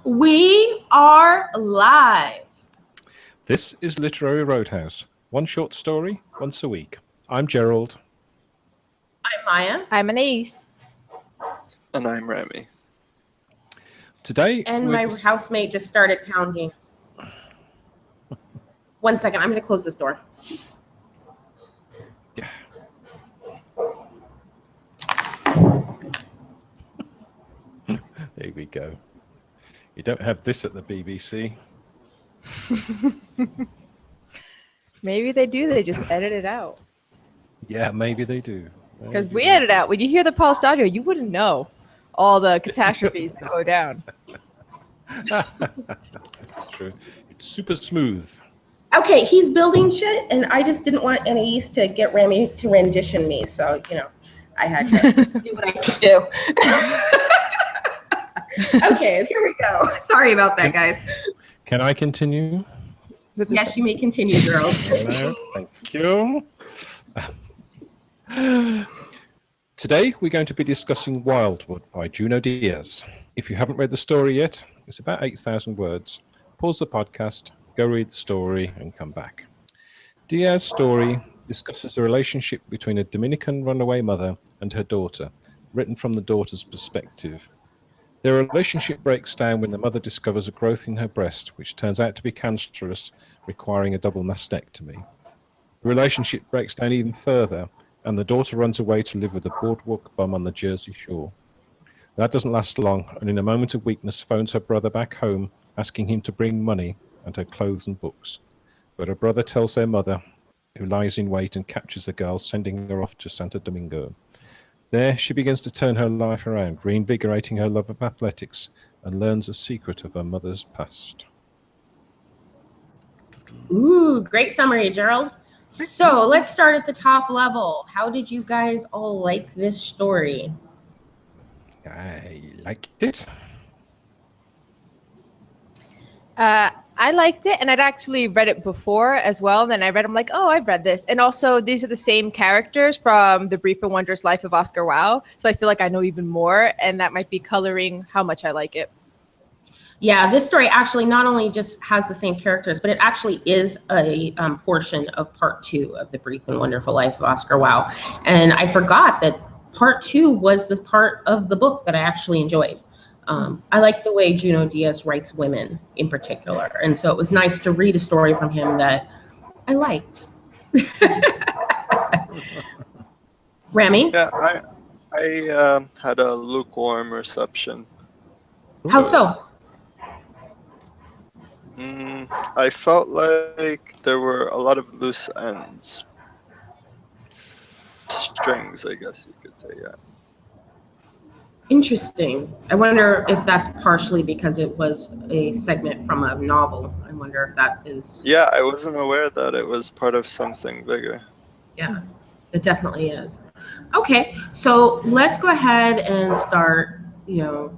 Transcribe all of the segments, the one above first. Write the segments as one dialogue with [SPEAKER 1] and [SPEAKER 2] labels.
[SPEAKER 1] We are live.
[SPEAKER 2] This is Literary Roadhouse. One short story, once a week. I'm Gerald.
[SPEAKER 1] I'm Maya.
[SPEAKER 3] I'm Anais.
[SPEAKER 4] And I'm Remy.
[SPEAKER 2] Today,
[SPEAKER 1] and my housemate just started pounding. 1 second, I'm going to close this door.
[SPEAKER 2] Yeah. There we go. You don't have this at the BBC.
[SPEAKER 3] Maybe they do. They just edit it out.
[SPEAKER 2] Yeah, maybe they do.
[SPEAKER 3] Because we edit out. When you hear the polished audio, you wouldn't know all the catastrophes that go down.
[SPEAKER 2] That's true. It's super smooth.
[SPEAKER 1] Okay, he's building shit, and I just didn't want Anais to get Remy to rendition me, so, I had to do what I could do. Okay, here we go. Sorry about that, guys.
[SPEAKER 2] Can I continue?
[SPEAKER 1] Yes, you may continue, girls.
[SPEAKER 2] Thank you. Today, we're going to be discussing Wildwood by Junot Diaz. If you haven't read the story yet, it's about 8,000 words. Pause the podcast, go read the story, and come back. Diaz's story discusses the relationship between a Dominican runaway mother and her daughter, written from the daughter's perspective. Their relationship breaks down when the mother discovers a growth in her breast, which turns out to be cancerous, requiring a double mastectomy. The relationship breaks down even further, and the daughter runs away to live with a boardwalk bum on the Jersey Shore. That doesn't last long, and in a moment of weakness phones her brother back home, asking him to bring money and her clothes and books. But her brother tells their mother, who lies in wait and captures the girl, sending her off to Santo Domingo. There, she begins to turn her life around, reinvigorating her love of athletics, and learns a secret of her mother's past.
[SPEAKER 1] Ooh, great summary, Gerald. So let's start at the top level. How did you guys all like this story?
[SPEAKER 2] I liked it.
[SPEAKER 3] I liked it, and I'd actually read it before as well. Then I read, I'm like, oh, I've read this. And also, these are the same characters from The Brief and Wondrous Life of Oscar Wilde. So I feel like I know even more, and that might be coloring how much I like it.
[SPEAKER 1] Yeah, this story actually not only just has the same characters, but it actually is a portion of part 2 of The Brief and Wonderful Life of Oscar Wilde. And I forgot that part 2 was the part of the book that I actually enjoyed. I like the way Junot Diaz writes women in particular. And so it was nice to read a story from him that I liked. Remy?
[SPEAKER 4] Yeah, I had a lukewarm reception.
[SPEAKER 1] How so?
[SPEAKER 4] I felt like there were a lot of loose ends. Strings, I guess you could say, yeah.
[SPEAKER 1] Interesting. I wonder if that's partially because it was a segment from a novel. I wonder if that is...
[SPEAKER 4] Yeah, I wasn't aware that it was part of something bigger.
[SPEAKER 1] Yeah, it definitely is. Okay, so let's go ahead and start,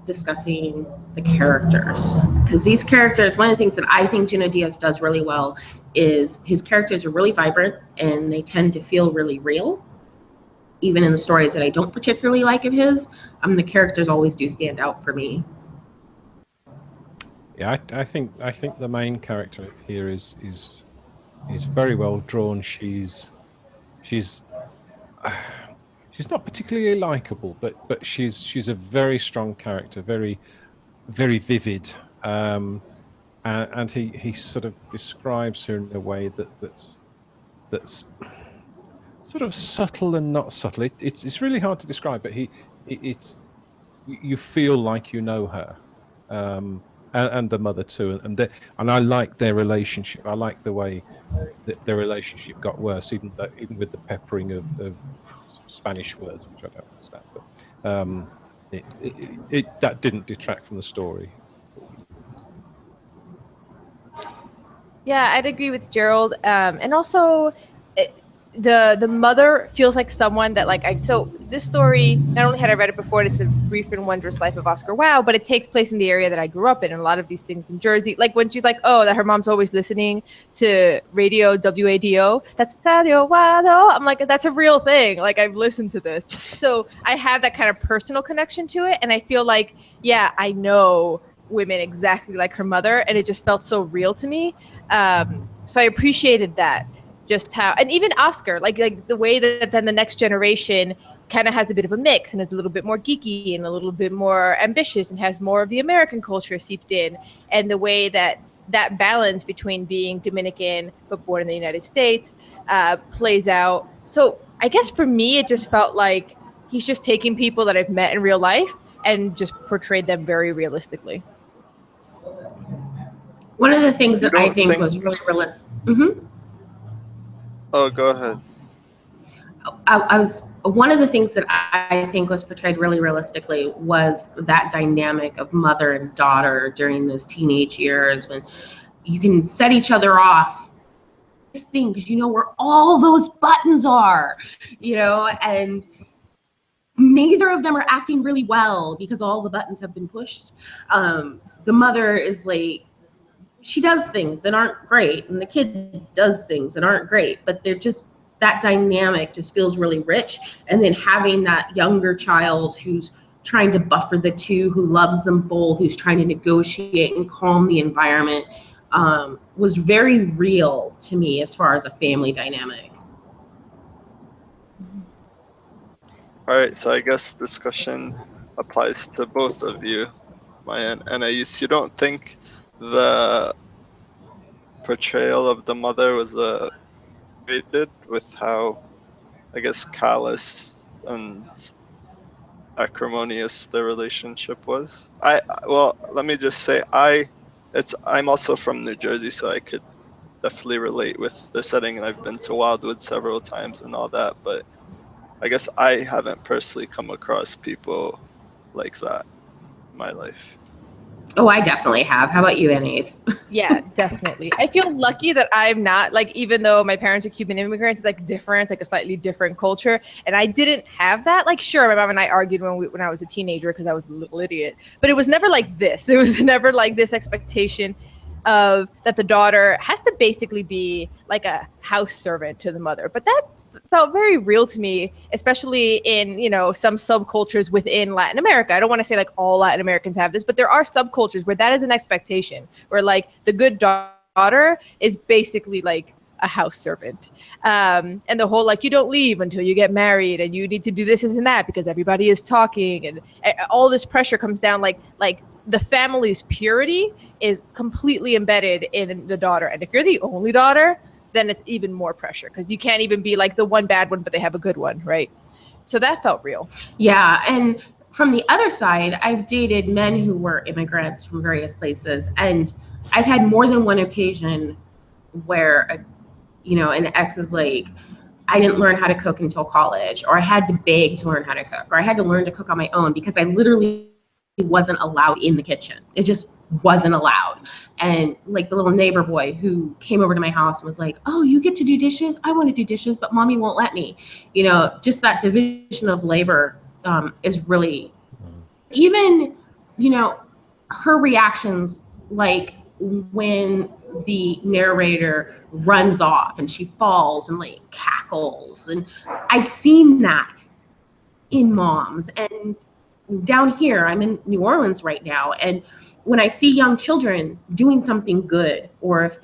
[SPEAKER 1] discussing the characters. Because these characters, one of the things that I think Junot Diaz does really well is his characters are really vibrant and they tend to feel really real. Even in the stories that I don't particularly like of his, the characters always do stand out for me.
[SPEAKER 2] Yeah, I think the main character here is very well drawn. She's not particularly likable, but she's a very strong character, very very vivid, and he sort of describes her in a way that's sort of subtle and not subtle. It's really hard to describe, but you feel like you know her, and the mother too, and I like their relationship. I like the way that their relationship got worse, even with the peppering of Spanish words, which I don't understand. But that didn't detract from the story.
[SPEAKER 3] Yeah, I'd agree with Gerald, and also. The mother feels like someone that so this story, not only had I read it before, it's The Brief and Wondrous Life of Oscar Wilde, but it takes place in the area that I grew up in, and a lot of these things in Jersey, like when she's like, oh, that her mom's always listening to radio WADO, that's Radio Wado. I'm like, that's a real thing. Like, I've listened to this. So I have that kind of personal connection to it, and I feel like, yeah, I know women exactly like her mother, and it just felt so real to me. So I appreciated that, just how, and even Oscar, like the way that then the next generation kind of has a bit of a mix and is a little bit more geeky and a little bit more ambitious and has more of the American culture seeped in, and the way that balance between being Dominican but born in the United States plays out. So I guess for me, it just felt like he's just taking people that I've met in real life and just portrayed them very realistically.
[SPEAKER 1] One of the things that I think was really realistic. Mm-hmm.
[SPEAKER 4] Oh, go ahead.
[SPEAKER 1] One of the things that I think was portrayed really realistically was that dynamic of mother and daughter during those teenage years, when you can set each other off this thing because you know where all those buttons are, you know, and neither of them are acting really well because all the buttons have been pushed. The mother is like, she does things that aren't great, and the kid does things that aren't great, but they're just, that dynamic just feels really rich. And then having that younger child who's trying to buffer the two, who loves them both, who's trying to negotiate and calm the environment, was very real to me as far as a family dynamic.
[SPEAKER 4] All right, so I guess discussion applies to both of you, Maya and Anais. You don't think the portrayal of the mother was created with how, I guess, callous and acrimonious the relationship was? Well, let me just say, I'm also from New Jersey, so I could definitely relate with the setting, and I've been to Wildwood several times and all that, but I guess I haven't personally come across people like that in my life.
[SPEAKER 1] Oh, I definitely have. How about you, Anais?
[SPEAKER 3] Yeah, definitely. I feel lucky that I'm not, like, even though my parents are Cuban immigrants, it's like different, like a slightly different culture. And I didn't have that. Like, sure, my mom and I argued when I was a teenager because I was a little idiot. But it was never like this. It was never like this expectation of that the daughter has to basically be like a house servant to the mother. But that felt very real to me, especially in, you know, some subcultures within Latin America. I don't want to say like all Latin Americans have this, but there are subcultures where that is an expectation, where like the good daughter is basically like a house servant. And the whole, like, you don't leave until you get married and you need to do this and that because everybody is talking, and all this pressure comes down, like the family's purity is completely embedded in the daughter. And if you're the only daughter, then it's even more pressure because you can't even be like the one bad one, but they have a good one, right? So that felt real.
[SPEAKER 1] Yeah, and from the other side, I've dated men who were immigrants from various places, and I've had more than one occasion where, an ex is like, I didn't learn how to cook until college, or I had to beg to learn how to cook, or I had to learn to cook on my own because I literally wasn't allowed in the kitchen. It just wasn't allowed. And like the little neighbor boy who came over to my house and was like, oh, you get to do dishes? I want to do dishes, but mommy won't let me. Just that division of labor is really, even, her reactions, like when the narrator runs off and she falls and like cackles. And I've seen that in moms. And down here, I'm in New Orleans right now, and when I see young children doing something good, or if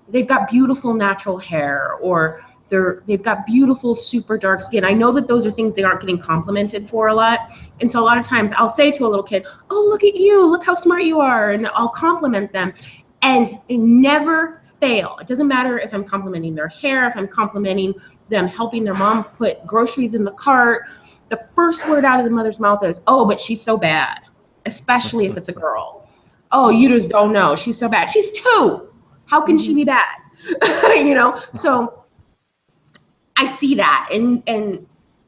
[SPEAKER 1] they've got beautiful natural hair, or they've got beautiful super dark skin, I know that those are things they aren't getting complimented for a lot. And so a lot of times I'll say to a little kid, oh, look at you, look how smart you are, and I'll compliment them, and they never fail. It doesn't matter if I'm complimenting their hair, if I'm complimenting them helping their mom put groceries in the cart. The first word out of the mother's mouth is, oh, but she's so bad, especially if it's a girl. Oh, you just don't know. She's so bad. She's 2. How can she be bad? So I see that. And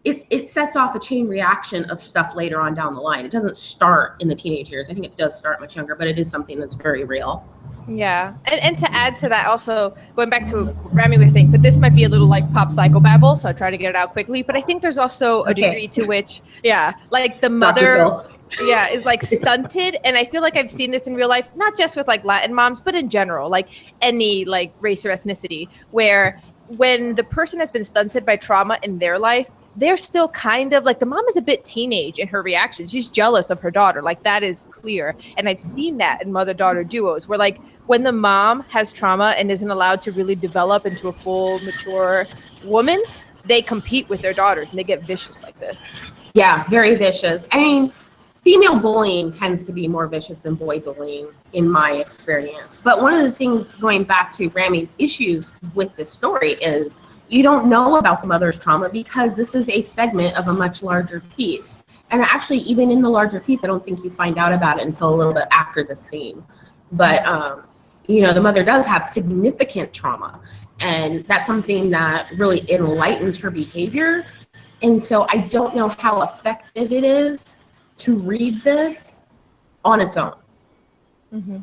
[SPEAKER 1] it sets off a chain reaction of stuff later on down the line. It doesn't start in the teenage years. I think it does start much younger, but it is something that's very real.
[SPEAKER 3] Yeah. And to add to that, also going back to what Rami was saying, but this might be a little like pop psychobabble, so I try to get it out quickly. But I think there's also a degree to which, like the mother, is like stunted. And I feel like I've seen this in real life, not just with like Latin moms, but in general, like any like race or ethnicity, where when the person has been stunted by trauma in their life, they're still kind of like, the mom is a bit teenage in her reaction. She's jealous of her daughter. Like, that is clear. And I've seen that in mother-daughter duos where, like, when the mom has trauma and isn't allowed to really develop into a full, mature woman, they compete with their daughters and they get vicious like this.
[SPEAKER 1] Yeah, very vicious. I mean, female bullying tends to be more vicious than boy bullying in my experience. But one of the things, going back to Rami's issues with this story, is you don't know about the mother's trauma because this is a segment of a much larger piece. And actually, even in the larger piece, I don't think you find out about it until a little bit after the scene. But, you know, the mother does have significant trauma. And that's something that really enlightens her behavior. And so I don't know how effective it is to read this on its own.
[SPEAKER 3] Mm-hmm.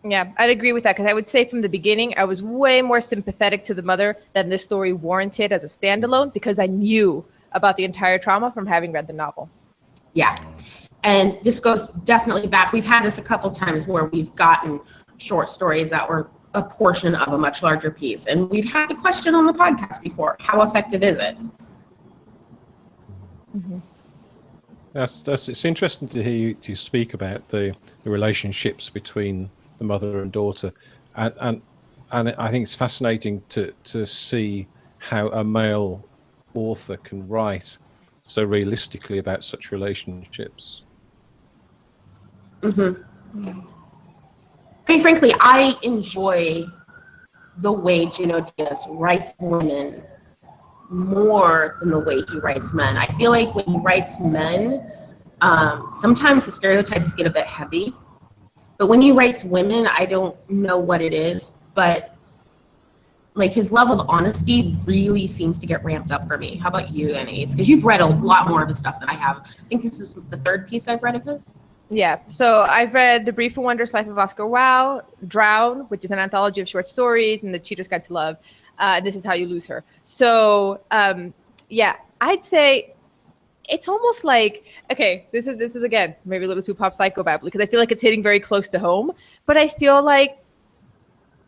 [SPEAKER 3] Yeah, I'd agree with that, because I would say from the beginning, I was way more sympathetic to the mother than this story warranted as a standalone, because I knew about the entire trauma from having read the novel.
[SPEAKER 1] Yeah, and this goes definitely back. We've had this a couple times where we've gotten short stories that were a portion of a much larger piece. And we've had the question on the podcast before, how effective is it?
[SPEAKER 3] Mm-hmm.
[SPEAKER 2] It's interesting to hear you speak about the relationships between the mother and daughter, and I think it's fascinating to see how a male author can write so realistically about such relationships.
[SPEAKER 1] Mm-hmm. Okay, frankly, I enjoy the way Junot Diaz writes women more than the way he writes men. I feel like when he writes men, sometimes the stereotypes get a bit heavy. But when he writes women, I don't know what it is, but like his level of honesty really seems to get ramped up for me. How about you, Anais? Because you've read a lot more of his stuff than I have. I think this is the third piece I've read of his.
[SPEAKER 3] Yeah, so I've read The Brief and Wondrous Life of Oscar Wilde, Drown, which is an anthology of short stories, and The Cheater's Guide to Love. This Is How You Lose Her. So, yeah, I'd say it's almost like, okay, this is again, maybe a little too pop psychobabble, because I feel like it's hitting very close to home, but I feel like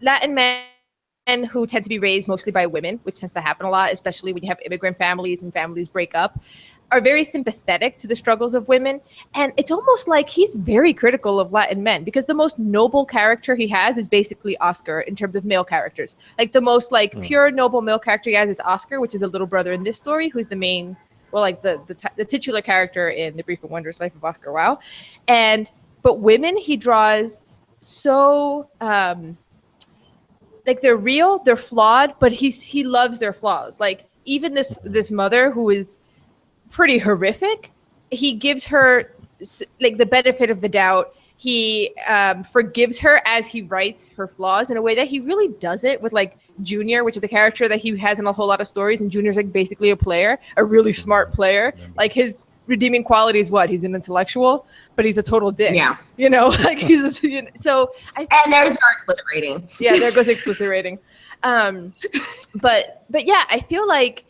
[SPEAKER 3] Latin men who tend to be raised mostly by women, which tends to happen a lot, especially when you have immigrant families and families break up, are very sympathetic to the struggles of women. And it's almost like he's very critical of Latin men, because the most noble character he has is basically Oscar in terms of male characters. Like the most pure noble male character he has is Oscar, which is a little brother in this story, who's the main, well, like the titular character in The Brief and Wondrous Life of Oscar Wilde. But women he draws so like they're real, they're flawed, but he loves their flaws. Like even this mother who is pretty horrific, he gives her like the benefit of the doubt. He forgives her as he writes her flaws in a way that he really doesn't with like Junior, which is a character that he has in a whole lot of stories, and Junior's like basically a player, a really smart player. Like his redeeming quality is what? He's an intellectual, but he's a total dick. Yeah. You know, like he's so and
[SPEAKER 1] there's our explicit rating.
[SPEAKER 3] Yeah, there goes explicit rating. But yeah, I feel like,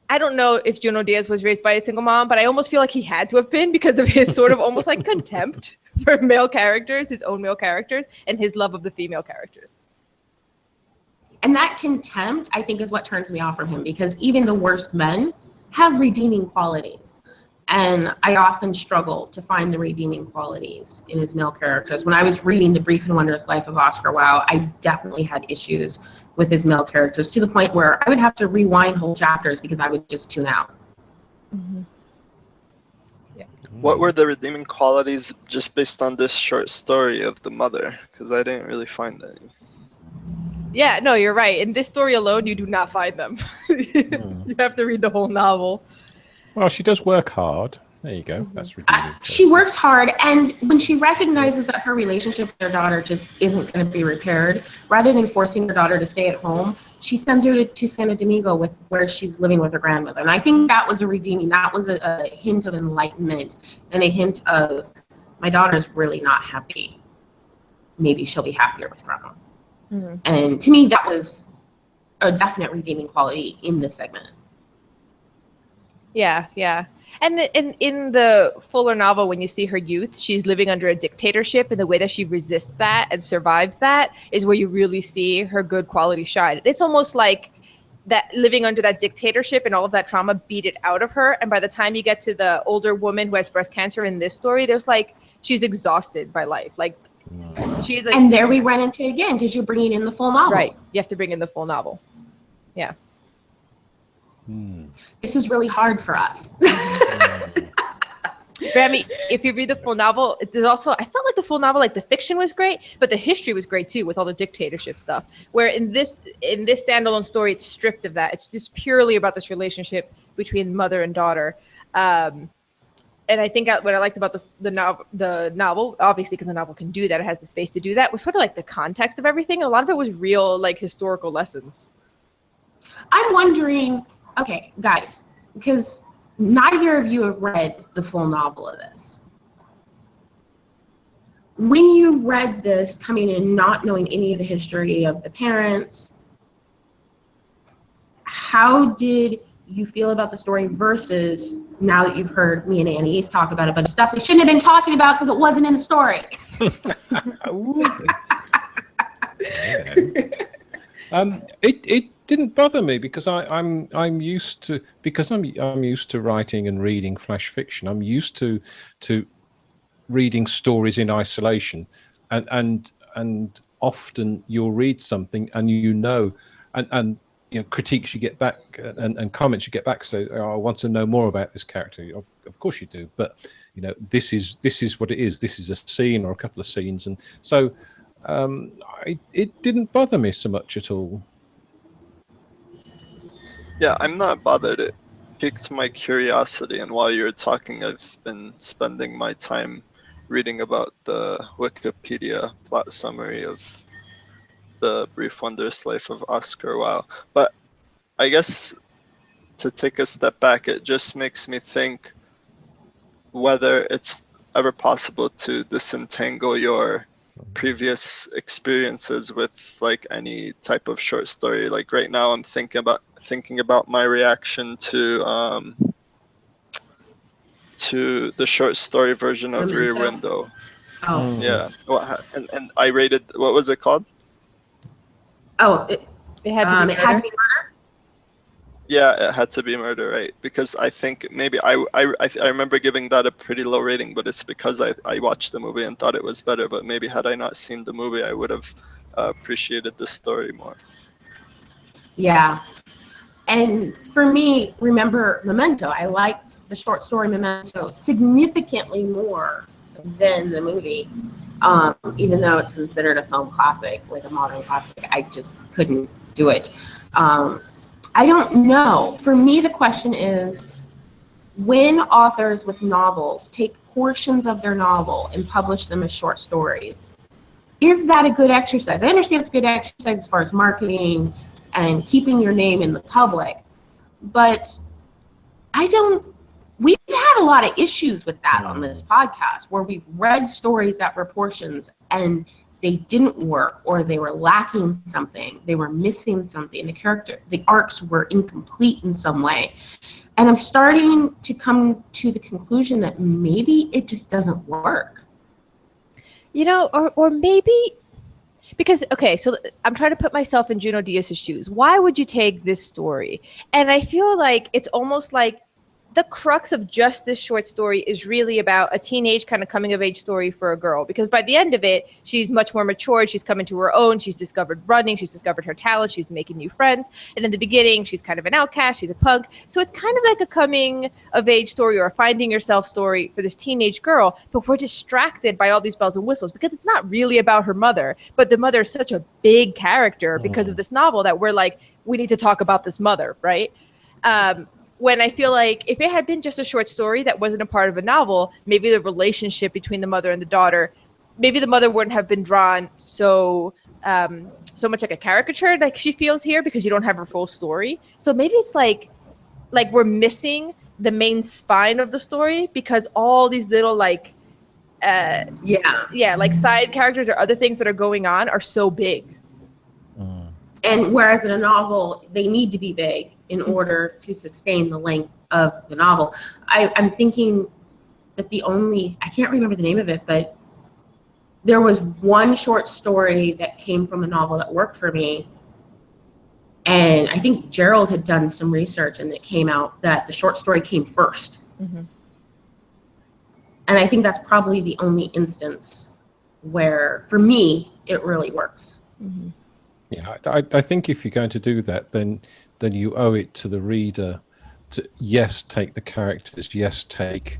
[SPEAKER 3] I don't know if Junot Diaz was raised by a single mom, but I almost feel like he had to have been, because of his sort of almost like contempt for male characters, his own male characters, and his love of the female characters.
[SPEAKER 1] And that contempt, I think, is what turns me off from him, because even the worst men have redeeming qualities. And I often struggle to find the redeeming qualities in his male characters. When I was reading The Brief and Wondrous Life of Oscar Wilde, I definitely had issues with his male characters, to the point where I would have to rewind whole chapters because I would just tune out.
[SPEAKER 3] Mm-hmm. Yeah.
[SPEAKER 4] What were the redeeming qualities just based on this short story of the mother? Because I didn't really find any.
[SPEAKER 3] Yeah, no, you're right. In this story alone, you do not find them. You have to read the whole novel.
[SPEAKER 2] Well, she does work hard. There you go. That's redeeming.
[SPEAKER 1] She works hard, and when she recognizes that her relationship with her daughter just isn't going to be repaired, rather than forcing her daughter to stay at home, she sends her to Santo Domingo, where she's living with her grandmother. And I think that was that was a hint of enlightenment, and a hint of, my daughter's really not happy. Maybe she'll be happier with grandma. Mm-hmm. And to me, that was a definite redeeming quality in this segment.
[SPEAKER 3] Yeah, yeah. And in the fuller novel, when you see her youth, she's living under a dictatorship, and the way that she resists that and survives that is where you really see her good quality shine. It's almost like that living under that dictatorship and all of that trauma beat it out of her. And by the time you get to the older woman who has breast cancer in this story, there's like, she's exhausted by life. Like she's like,
[SPEAKER 1] and there we run into it again, because you're bringing in the full novel.
[SPEAKER 3] right. You have to bring in the full novel. Yeah.
[SPEAKER 1] This is really hard for us.
[SPEAKER 3] But I mean, if you read the full novel, there's also, I felt like the full novel, like the fiction was great, but the history was great too, with all the dictatorship stuff. Where in this standalone story, it's stripped of that. It's just purely about this relationship between mother and daughter. And I think what I liked about the novel, obviously because the novel can do that, it has the space to do that, was sort of like the context of everything. A lot of it was real, like historical lessons.
[SPEAKER 1] I'm wondering, okay, guys, because neither of you have read the full novel of this. When you read this, coming in not knowing any of the history of the parents, how did you feel about the story versus now that you've heard me and Annie's talk about a bunch of stuff we shouldn't have been talking about because it wasn't in the story?
[SPEAKER 2] It didn't bother me because I'm used to, because I'm used to writing and reading flash fiction. I'm used to reading stories in isolation, and often you'll read something and and you know, critiques you get back and comments you get back say, oh, I want to know more about this character. Of course you do, but you know, this is what it is. This is a scene or a couple of scenes, and so it didn't bother me so much at all.
[SPEAKER 4] Yeah, I'm not bothered. It piqued my curiosity, and while you were talking, I've been spending my time reading about the Wikipedia plot summary of The Brief Wondrous Life of Oscar Wilde. But I guess to take a step back, it just makes me think whether it's ever possible to disentangle your previous experiences with like any type of short story. Like right now I'm thinking about my reaction to the short story version of Rear Window.
[SPEAKER 1] Oh.
[SPEAKER 4] Yeah. And I rated, what was it called?
[SPEAKER 1] Oh,
[SPEAKER 3] It had to be
[SPEAKER 1] it had to be murder.
[SPEAKER 4] Yeah, it had to be murder, right? Because I think maybe I remember giving that a pretty low rating, but it's because I watched the movie and thought it was better. But maybe had I not seen the movie, I would have appreciated the story more.
[SPEAKER 1] Yeah. And for me, remember Memento. I liked the short story Memento significantly more than the movie. Even though it's considered a film classic, like a modern classic, I just couldn't do it. I don't know. For me, the question is, when authors with novels take portions of their novel and publish them as short stories, is that a good exercise? I understand it's a good exercise as far as marketing and keeping your name in the public, but we've had a lot of issues with that on this podcast, where we've read stories that were portions and they didn't work, or they were lacking something, they were missing something, the arcs were incomplete in some way. And I'm starting to come to the conclusion that maybe it just doesn't work.
[SPEAKER 3] You know, or maybe, because, okay, so I'm trying to put myself in Junot Diaz's shoes. Why would you take this story? And I feel like it's almost like the crux of just this short story is really about a teenage kind of coming of age story for a girl, because by the end of it, she's much more matured. She's come into her own. She's discovered running. She's discovered her talent. She's making new friends. And in the beginning, she's kind of an outcast. She's a punk. So it's kind of like a coming of age story or a finding yourself story for this teenage girl. But we're distracted by all these bells and whistles because it's not really about her mother. But the mother is such a big character because of this novel that we're like, we need to talk about this mother, right? When I feel like if it had been just a short story that wasn't a part of a novel, maybe the relationship between the mother and the daughter, maybe the mother wouldn't have been drawn so much like a caricature like she feels here, because you don't have her full story. So maybe it's like we're missing the main spine of the story because all these little like side characters or other things that are going on are so big.
[SPEAKER 1] And whereas in a novel, they need to be big in order to sustain the length of the novel. I'm thinking that I can't remember the name of it, but there was one short story that came from a novel that worked for me. And I think Gerald had done some research, and it came out that the short story came first.
[SPEAKER 3] Mm-hmm.
[SPEAKER 1] And I think that's probably the only instance where, for me, it really works.
[SPEAKER 3] Mm-hmm.
[SPEAKER 2] Yeah, I think if you're going to do that, then you owe it to the reader to, yes, take the characters, yes, take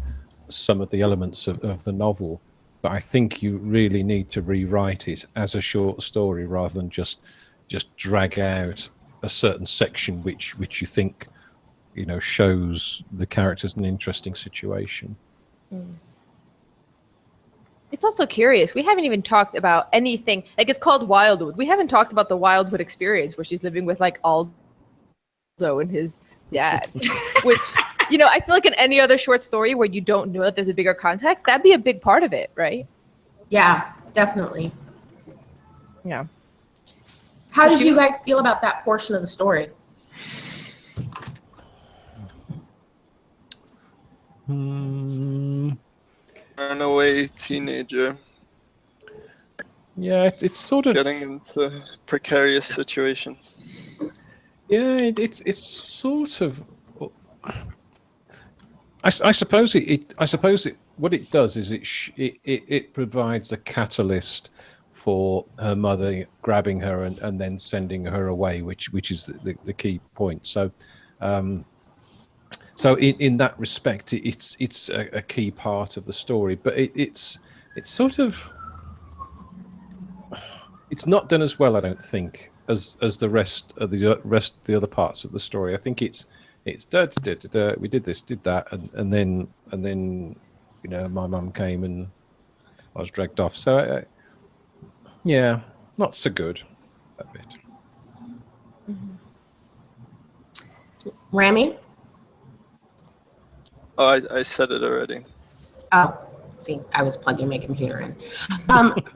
[SPEAKER 2] some of the elements of the novel, but I think you really need to rewrite it as a short story rather than just drag out a certain section which you think, you know, shows the characters in an interesting situation.
[SPEAKER 3] It's also curious. We haven't even talked about anything. Like, it's called Wildwood. We haven't talked about the Wildwood experience where she's living with like Aldo and his dad, which, you know, I feel like in any other short story where you don't know that there's a bigger context, that'd be a big part of it, right?
[SPEAKER 1] Yeah, definitely.
[SPEAKER 3] Yeah.
[SPEAKER 1] How did you guys feel about that portion of the story?
[SPEAKER 4] Runaway teenager.
[SPEAKER 2] Yeah, it's sort of
[SPEAKER 4] getting into precarious situations.
[SPEAKER 2] Yeah, it's sort of. I suppose what it does is it provides a catalyst for her mother grabbing her and then sending her away, which is the key point. So, so in that respect, it's a key part of the story, but it's sort of, it's not done as well, I don't think, as the rest of the other parts of the story. I think it's da, da, da, da, we did this, did that, and then you know, my mum came and I was dragged off. So yeah, not so good, that bit.
[SPEAKER 1] Rami?
[SPEAKER 4] Oh, I said it already.
[SPEAKER 1] Oh, see, I was plugging my computer in.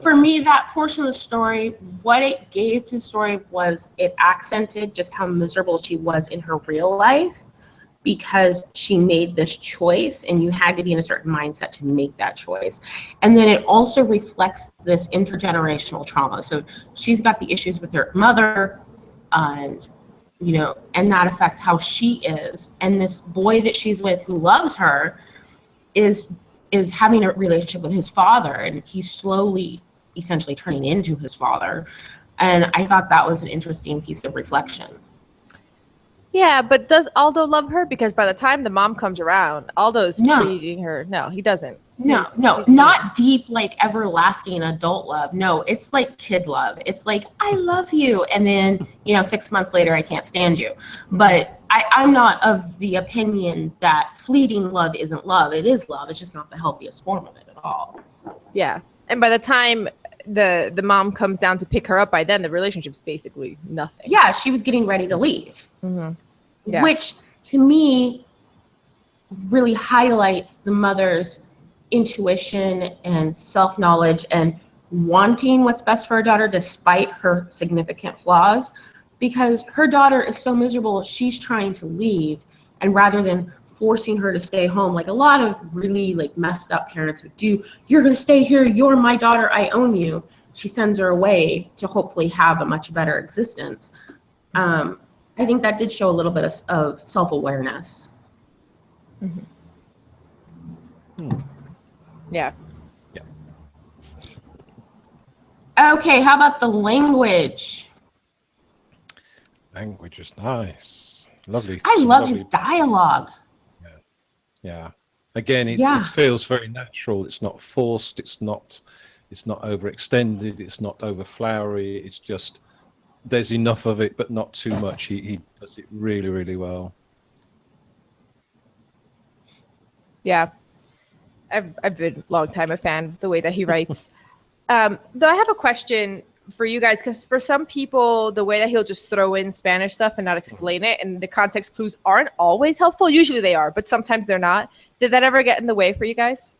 [SPEAKER 1] For me, that portion of the story, what it gave to the story was it accented just how miserable she was in her real life because she made this choice, and you had to be in a certain mindset to make that choice. And then it also reflects this intergenerational trauma. So she's got the issues with her mother, and you know, and that affects how she is. And this boy that she's with who loves her is having a relationship with his father, and he's slowly essentially turning into his father. And I thought that was an interesting piece of reflection.
[SPEAKER 3] Yeah, but does Aldo love her? Because by the time the mom comes around, Aldo's treating her. No, he doesn't.
[SPEAKER 1] No, he's not deep, like everlasting adult love. No, it's like kid love. It's like, I love you. And then, you know, 6 months later, I can't stand you. But I'm not of the opinion that fleeting love isn't love. It is love. It's just not the healthiest form of it at all.
[SPEAKER 3] Yeah. And by the time the mom comes down to pick her up, by then the relationship's basically nothing.
[SPEAKER 1] Yeah, she was getting ready to leave.
[SPEAKER 3] Mm-hmm. Yeah.
[SPEAKER 1] Which, to me, really highlights the mother's intuition and self-knowledge and wanting what's best for her daughter despite her significant flaws, because her daughter is so miserable, she's trying to leave, and rather than forcing her to stay home like a lot of really like messed up parents would do, you're going to stay here, you're my daughter, I own you, she sends her away to hopefully have a much better existence. I think that did show a little bit of self-awareness.
[SPEAKER 3] Mm-hmm. Yeah.
[SPEAKER 1] Okay, how about the language?
[SPEAKER 2] Language is nice, lovely.
[SPEAKER 1] I love his dialogue.
[SPEAKER 2] Yeah. Again, it feels very natural. It's not forced. It's not overextended. It's not over flowery. It's just there's enough of it, but not too much. He does it really, really well.
[SPEAKER 3] Yeah. I've been a long time a fan of the way that he writes. Though I have a question for you guys, because for some people, the way that he'll just throw in Spanish stuff and not explain it, and the context clues aren't always helpful. Usually they are, but sometimes they're not. Did that ever get in the way for you guys?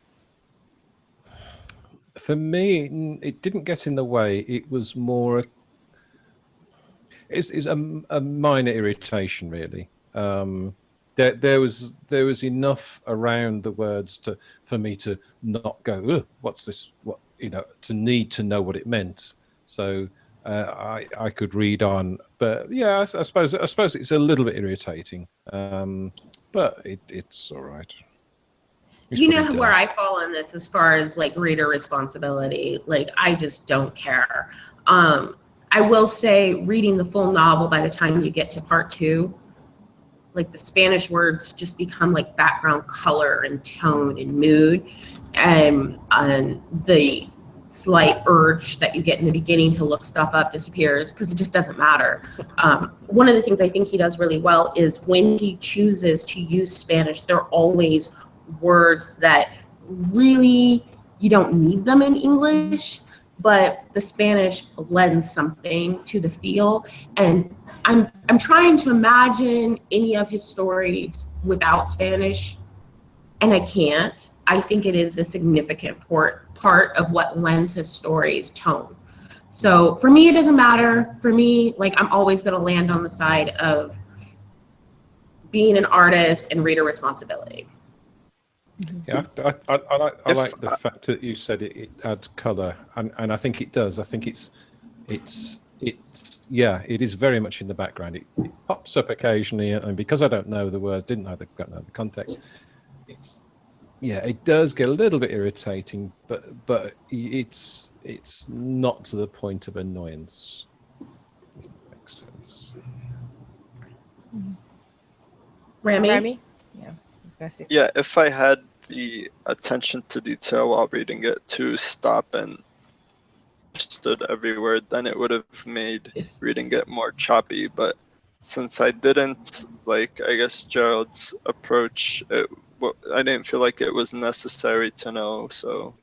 [SPEAKER 2] For me, it didn't get in the way. It was more, it's a minor irritation, really. There was enough around the words for me to not go, what's this? What, you know, to need to know what it meant. So I could read on. But yeah, I suppose it's a little bit irritating. But it's all right. It's
[SPEAKER 1] You
[SPEAKER 2] what
[SPEAKER 1] know
[SPEAKER 2] he
[SPEAKER 1] where
[SPEAKER 2] does.
[SPEAKER 1] I fall on this as far as like reader responsibility. Like I just don't care. I will say reading the full novel by the time you get to part 2, like the Spanish words just become like background color and tone and mood, and the slight urge that you get in the beginning to look stuff up disappears because it just doesn't matter. One of the things I think he does really well is when he chooses to use Spanish, they're always words that really you don't need them in English, but the Spanish lends something to the feel. And I'm trying to imagine any of his stories without Spanish, and I can't. I think it is a significant part of what lends his stories tone. So for me, it doesn't matter. For me, like I'm always going to land on the side of being an artist and reader responsibility.
[SPEAKER 2] Yeah, I like the fact that you said it adds color, and I think it does. I think it's yeah, it is very much in the background. It pops up occasionally, and because I don't know the words, don't know the context, it does get a little bit irritating, but it's not to the point of annoyance. If that makes sense.
[SPEAKER 1] Rami?
[SPEAKER 3] Yeah. Exactly.
[SPEAKER 4] Yeah, if I had the attention to detail while reading it to stop and understood every word, then it would have made reading it more choppy. But since I didn't, like, I guess Gerald's approach, I didn't feel like it was necessary to know, so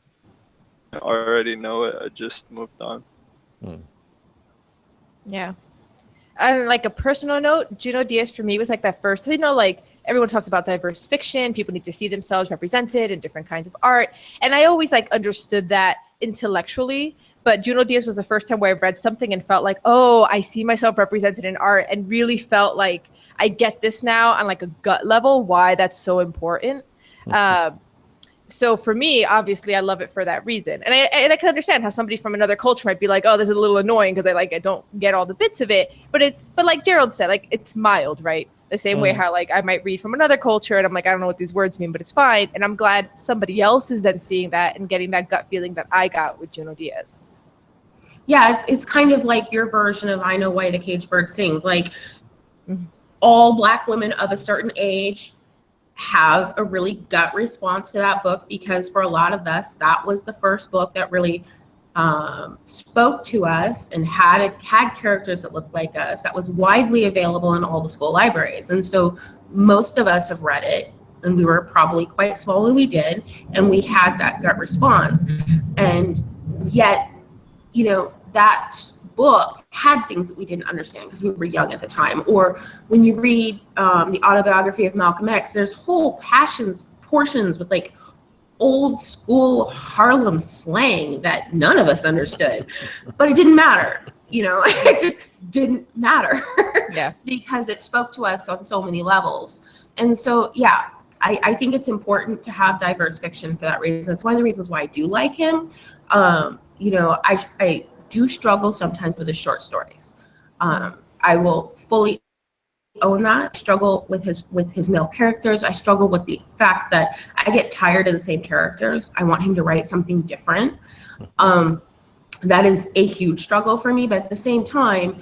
[SPEAKER 4] I already know it. I just moved on.
[SPEAKER 3] Yeah. On like a personal note, Junot Diaz for me was like that first, like everyone talks about diverse fiction. People need to see themselves represented in different kinds of art. And I always like understood that intellectually, but Junot Diaz was the first time where I read something and felt like, oh, I see myself represented in art, and really felt like I get this now on like a gut level, why that's so important. So for me, obviously, I love it for that reason. And I can understand how somebody from another culture might be like, oh, this is a little annoying because I don't get all the bits of it. But like Gerald said, like it's mild, right? The same way how like I might read from another culture and I'm like, I don't know what these words mean, but it's fine. And I'm glad somebody else is then seeing that and getting that gut feeling that I got with Junot Diaz.
[SPEAKER 1] Yeah, it's kind of like your version of I Know Why the Caged Bird Sings. Like all Black women of a certain age have a really gut response to that book, because for a lot of us, that was the first book that really spoke to us and had characters that looked like us, that was widely available in all the school libraries. And so most of us have read it, and we were probably quite small when we did, and we had that gut response. And yet, that book had things that we didn't understand because we were young at the time. Or when you read the autobiography of Malcolm X, there's whole portions with like old school Harlem slang that none of us understood, but it didn't matter. It just didn't matter.
[SPEAKER 3] Yeah.
[SPEAKER 1] Because it spoke to us on so many levels. And so, yeah, I think it's important to have diverse fiction for that reason. It's one of the reasons why I do like him. I do struggle sometimes with his short stories. I will fully own that. I struggle with his male characters. I struggle with the fact that I get tired of the same characters. I want him to write something different. That is a huge struggle for me. But at the same time,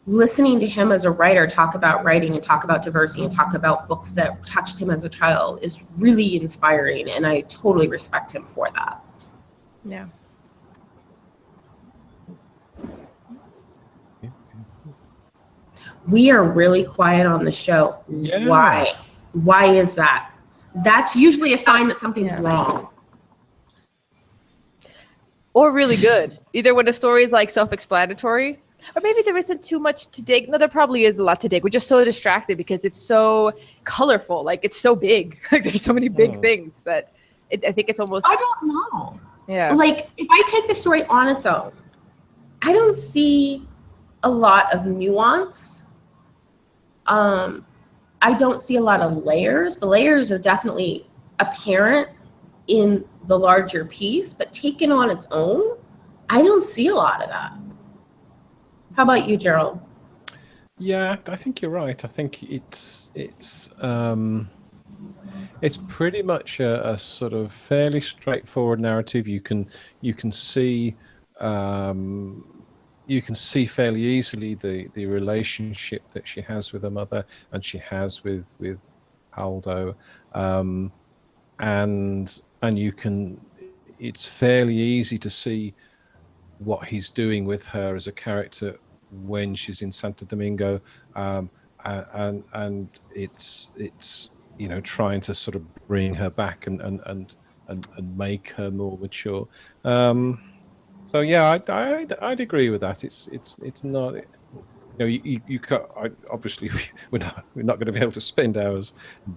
[SPEAKER 1] listening to him as a writer talk about writing and talk about diversity and talk about books that touched him as a child is really inspiring, and I totally respect him for that.
[SPEAKER 3] Yeah.
[SPEAKER 1] We are really quiet on the show.
[SPEAKER 2] Yeah.
[SPEAKER 1] Why is that? That's usually a sign that something's wrong.
[SPEAKER 3] Or really good. Either when a story is like self-explanatory, or maybe there isn't too much to dig. No, there probably is a lot to dig. We're just so distracted because it's so colorful. Like it's so big. Like there's so many big things that I think it's almost.
[SPEAKER 1] I don't know.
[SPEAKER 3] Yeah.
[SPEAKER 1] Like if I take the story on its own, I don't see a lot of nuance. I don't see a lot of layers. The layers are definitely apparent in the larger piece, but taken on its own, I don't see a lot of that. How about you, Gerald?
[SPEAKER 2] Yeah, I think you're right. I think it's pretty much a sort of fairly straightforward narrative. You can see fairly easily the relationship that she has with her mother and she has with Aldo, and it's fairly easy to see what he's doing with her as a character when she's in Santo Domingo, and it's trying to sort of bring her back and make her more mature. So yeah, I'd agree with that. It's not. You obviously we're not going to be able to spend hours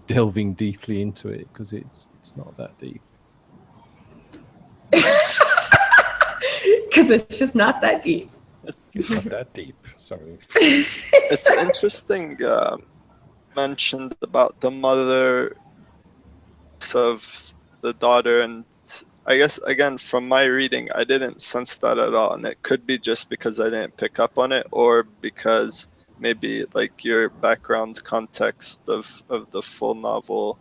[SPEAKER 2] delving deeply into it because it's not that deep.
[SPEAKER 1] Because it's just not that deep.
[SPEAKER 2] It's not that deep. Sorry.
[SPEAKER 4] It's interesting mentioned about the mother of the daughter, and I guess again from my reading I didn't sense that at all, and it could be just because I didn't pick up on it, or because maybe like your background context of the full novel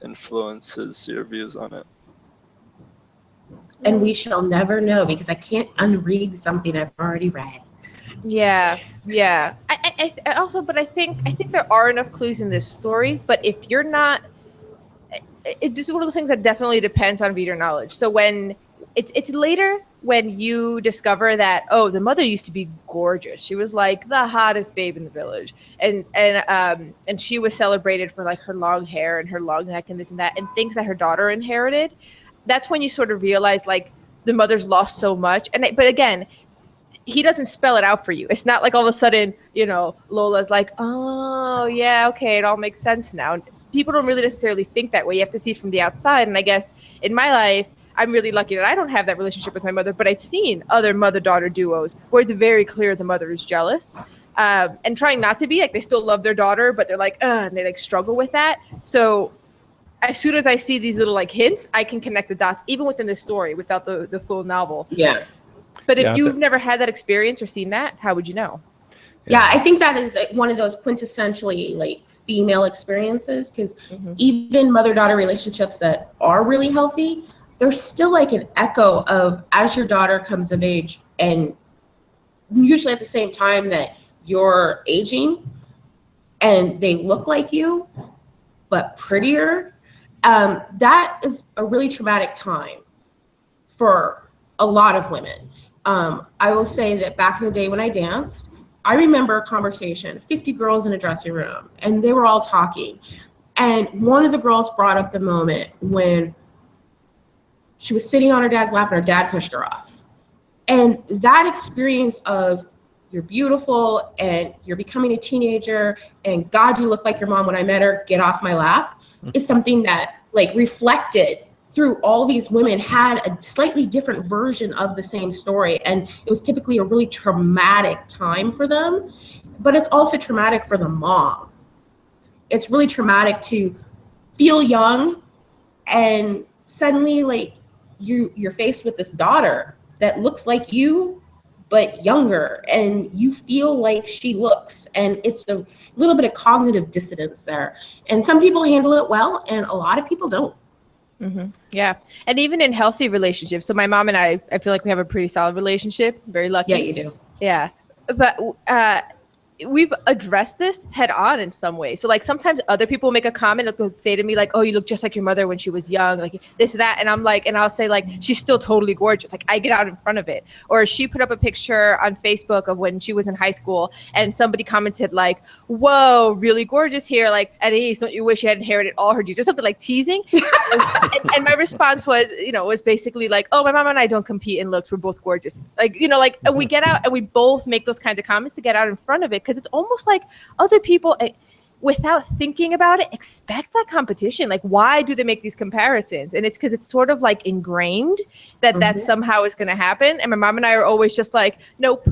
[SPEAKER 4] influences your views on it.
[SPEAKER 1] And we shall never know because I can't unread something I've already read.
[SPEAKER 3] Yeah. I also, but I think there are enough clues in this story. But if you're not, it's just one of those things that definitely depends on reader knowledge. So when it's later when you discover that, oh, the mother used to be gorgeous. She was like the hottest babe in the village, and she was celebrated for like her long hair and her long neck and this and that, and things that her daughter inherited. That's when you sort of realize like the mother's lost so much. But again, he doesn't spell it out for you. It's not like all of a sudden, Lola's like, oh yeah, okay, it all makes sense now. People don't really necessarily think that way. You have to see it from the outside. And I guess in my life, I'm really lucky that I don't have that relationship with my mother, but I've seen other mother-daughter duos where it's very clear the mother is jealous, and trying not to be, like they still love their daughter, but they're like, and they like struggle with that. So as soon as I see these little like hints, I can connect the dots, even within the story, without the full novel.
[SPEAKER 1] Yeah.
[SPEAKER 3] But if you've never had that experience or seen that, how would you know?
[SPEAKER 1] Yeah, I think that is one of those quintessentially like female experiences, because even mother-daughter relationships that are really healthy, there's still like an echo of as your daughter comes of age, and usually at the same time that you're aging and they look like you, but prettier. That is a really traumatic time for a lot of women. I will say that back in the day when I danced, I remember a conversation, 50 girls in a dressing room, and they were all talking. And one of the girls brought up the moment when she was sitting on her dad's lap and her dad pushed her off. And that experience of you're beautiful and you're becoming a teenager and God, you look like your mom when I met her, get off my lap, is something that like reflected through all these women had a slightly different version of the same story. And it was typically a really traumatic time for them, but it's also traumatic for the mom. It's really traumatic to feel young and suddenly like you're faced with this daughter that looks like you, but younger, and you feel like she looks, and it's a little bit of cognitive dissonance there. And some people handle it well, and a lot of people don't.
[SPEAKER 3] Yeah. And even in healthy relationships. So my mom and I feel like we have a pretty solid relationship. Very lucky.
[SPEAKER 1] Yeah, you do.
[SPEAKER 3] Yeah. But we've addressed this head on in some way. So like sometimes other people make a comment that they'll say to me like, oh, you look just like your mother when she was young, like this, that. And I'm like, and I'll say like, she's still totally gorgeous. Like I get out in front of it. Or she put up a picture on Facebook of when she was in high school and somebody commented like, whoa, really gorgeous here. Like at age, don't you wish you had inherited all her genes or something, like teasing. and my response was, was basically like, oh, my mom and I don't compete in looks. We're both gorgeous. Like, like, and we get out and we both make those kinds of comments to get out in front of it. Because it's almost like other people, without thinking about it, expect that competition. Like, why do they make these comparisons? And it's because it's sort of like ingrained that that somehow is going to happen. And my mom and I are always just like, nope.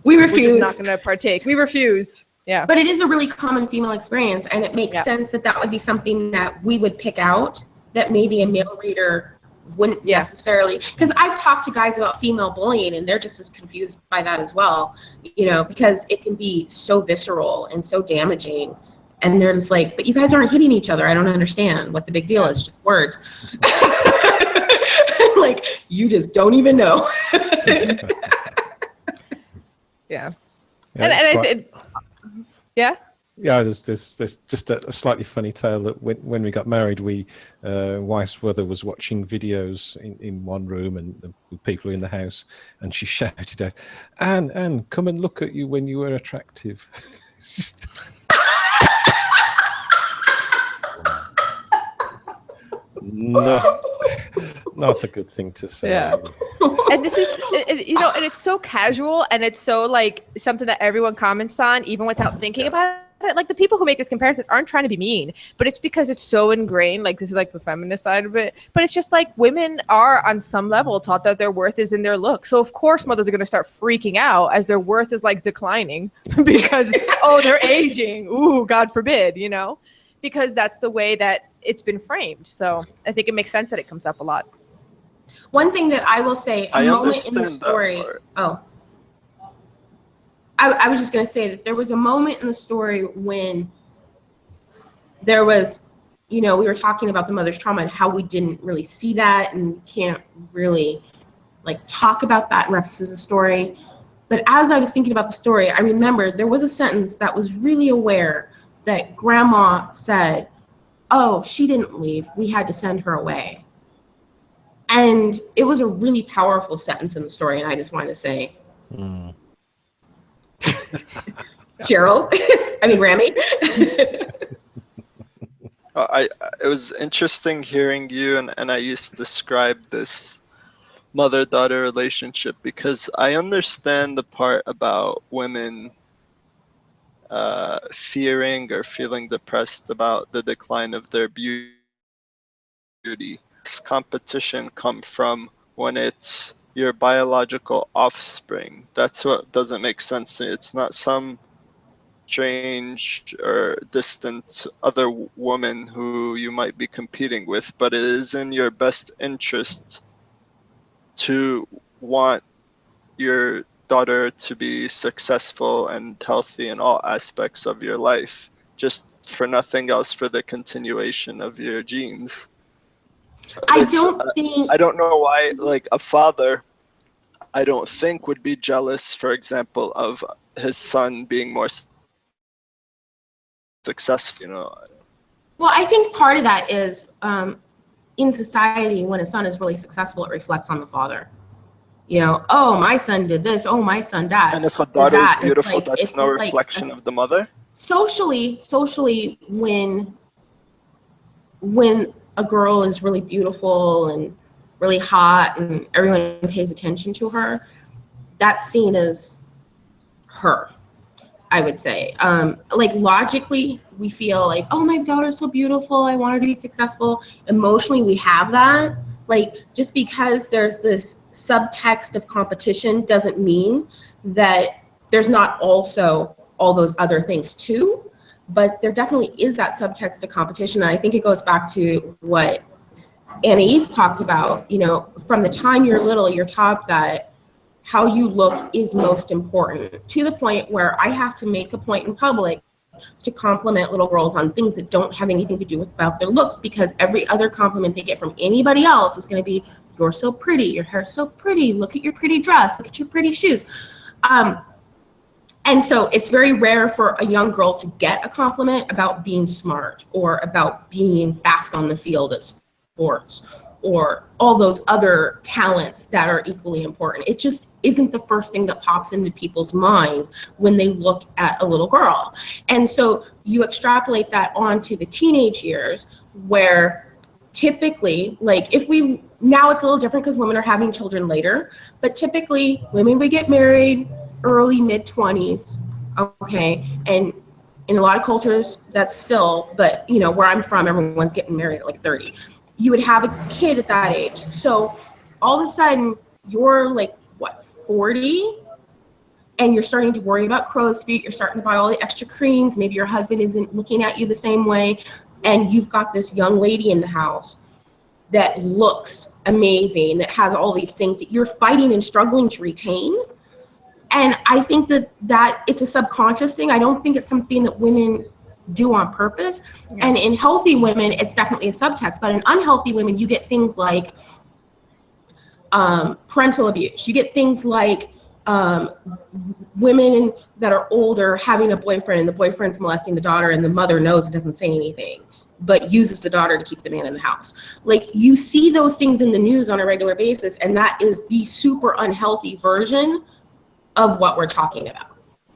[SPEAKER 1] We refuse.
[SPEAKER 3] We're just not going to partake. We refuse. Yeah.
[SPEAKER 1] But it is a really common female experience, and it makes sense that would be something that we would pick out that maybe a male reader wouldn't necessarily, because I've talked to guys about female bullying and they're just as confused by that as well, you know, because it can be so visceral and so damaging. And they're just like, but you guys aren't hitting each other. I don't understand what the big deal is. Just words. Like, you just don't even know.
[SPEAKER 3] Yeah.
[SPEAKER 2] Yeah, there's just a slightly funny tale that when we got married, wife's brother was watching videos in one room and with people in the house, and she shouted out, Anne, come and look at you when you were attractive. Not a good thing to say.
[SPEAKER 3] Yeah. And this is, you know, and it's so casual and it's so like something that everyone comments on even without thinking about it. Like the people who make these comparisons aren't trying to be mean, but it's because it's so ingrained. Like this is like the feminist side of it, but it's just like women are on some level taught that their worth is in their look. So of course mothers are going to start freaking out as their worth is like declining because, oh, they're aging. Ooh, God forbid, you know, because that's the way that it's been framed. So I think it makes sense that it comes up a lot.
[SPEAKER 1] One thing that I will say, a moment in the story. Oh, I was just going to say that there was a moment in the story when there was, you know, we were talking about the mother's trauma and how we didn't really see that and we can't really like talk about that in reference to the story. But as I was thinking about the story, I remembered there was a sentence that was really aware that Grandma said, oh, she didn't leave. We had to send her away. And it was a really powerful sentence in the story, and I just wanted to say, Gerald, I mean, Rami.
[SPEAKER 4] It was interesting hearing you and I used to describe this mother-daughter relationship because I understand the part about women fearing or feeling depressed about the decline of their beauty. This competition come from when it's your biological offspring. That's what doesn't make sense to me. It's not some strange or distant other woman who you might be competing with, but it is in your best interest to want your daughter to be successful and healthy in all aspects of your life, just for nothing else, for the continuation of your genes. I don't know why, like a father, I don't think would be jealous, for example, of his son being more successful, you know.
[SPEAKER 1] Well, I think part of that is in society, when a son is really successful, it reflects on the father. You know, oh, my son did this, oh, my son died.
[SPEAKER 4] And if a daughter is beautiful, that's no reflection of the mother?
[SPEAKER 1] Socially, when a girl is really beautiful and really hot and everyone pays attention to her, that's seen as her, I would say. Like logically, we feel like, oh, my daughter's so beautiful, I want her to be successful. Emotionally, we have that. Like, just because there's this subtext of competition doesn't mean that there's not also all those other things too. But there definitely is that subtext of competition. And I think it goes back to what Anais talked about. You know, from the time you're little, you're taught that how you look is most important, to the point where I have to make a point in public to compliment little girls on things that don't have anything to do with about their looks, because every other compliment they get from anybody else is going to be, you're so pretty, your hair's so pretty, look at your pretty dress, look at your pretty shoes. And so it's very rare for a young girl to get a compliment about being smart or about being fast on the field at sports or all those other talents that are equally important. It just isn't the first thing that pops into people's mind when they look at a little girl. And so you extrapolate that onto the teenage years, where typically, like now it's a little different because women are having children later, but typically women would get married early, mid-20s, okay? And in a lot of cultures, that's still, but you know, where I'm from, everyone's getting married at like 30. You would have a kid at that age. So all of a sudden, you're like, what, 40? And you're starting to worry about crow's feet. You're starting to buy all the extra creams. Maybe your husband isn't looking at you the same way. And you've got this young lady in the house. that looks amazing, that has all these things that you're fighting and struggling to retain. And I think that it's a subconscious thing. I don't think it's something that women do on purpose. Yeah. And in healthy women, it's definitely a subtext. But in unhealthy women, you get things like parental abuse. You get things like women that are older having a boyfriend, and the boyfriend's molesting the daughter, and the mother knows and doesn't say anything, but uses the daughter to keep the man in the house. Like, you see those things in the news on a regular basis, and that is the super unhealthy version of what we're talking about.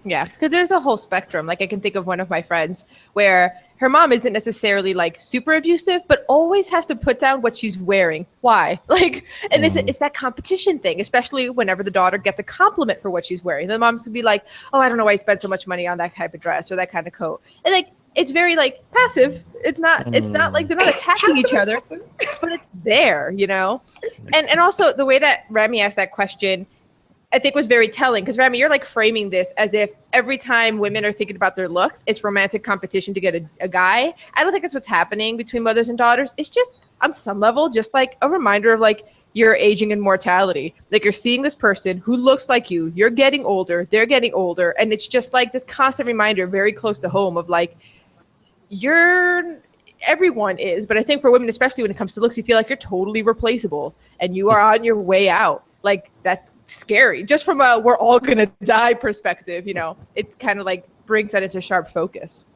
[SPEAKER 3] Yeah, because there's a whole spectrum. Like, I can think of one of my friends where her mom isn't necessarily like super abusive, but always has to put down what she's wearing. Why? Like, and it's that competition thing, especially whenever the daughter gets a compliment for what she's wearing. The mom's would be like, oh, I don't know why you spent so much money on that type of dress or that kind of coat. And like, it's very like passive. It's not like they're not attacking each other, but it's there, you know? And also the way that Rami asked that question, I think was very telling, because Rami, you're like framing this as if every time women are thinking about their looks, it's romantic competition to get a guy. I don't think that's what's happening between mothers and daughters. It's just on some level, just like a reminder of like your aging and mortality. Like, you're seeing this person who looks like you're getting older, they're getting older. And it's just like this constant reminder, very close to home, of like, everyone is. But I think for women, especially when it comes to looks, you feel like you're totally replaceable and you are on your way out. Like, that's scary. Just from a we're all gonna die perspective, you know, it's kind of like brings that into sharp focus.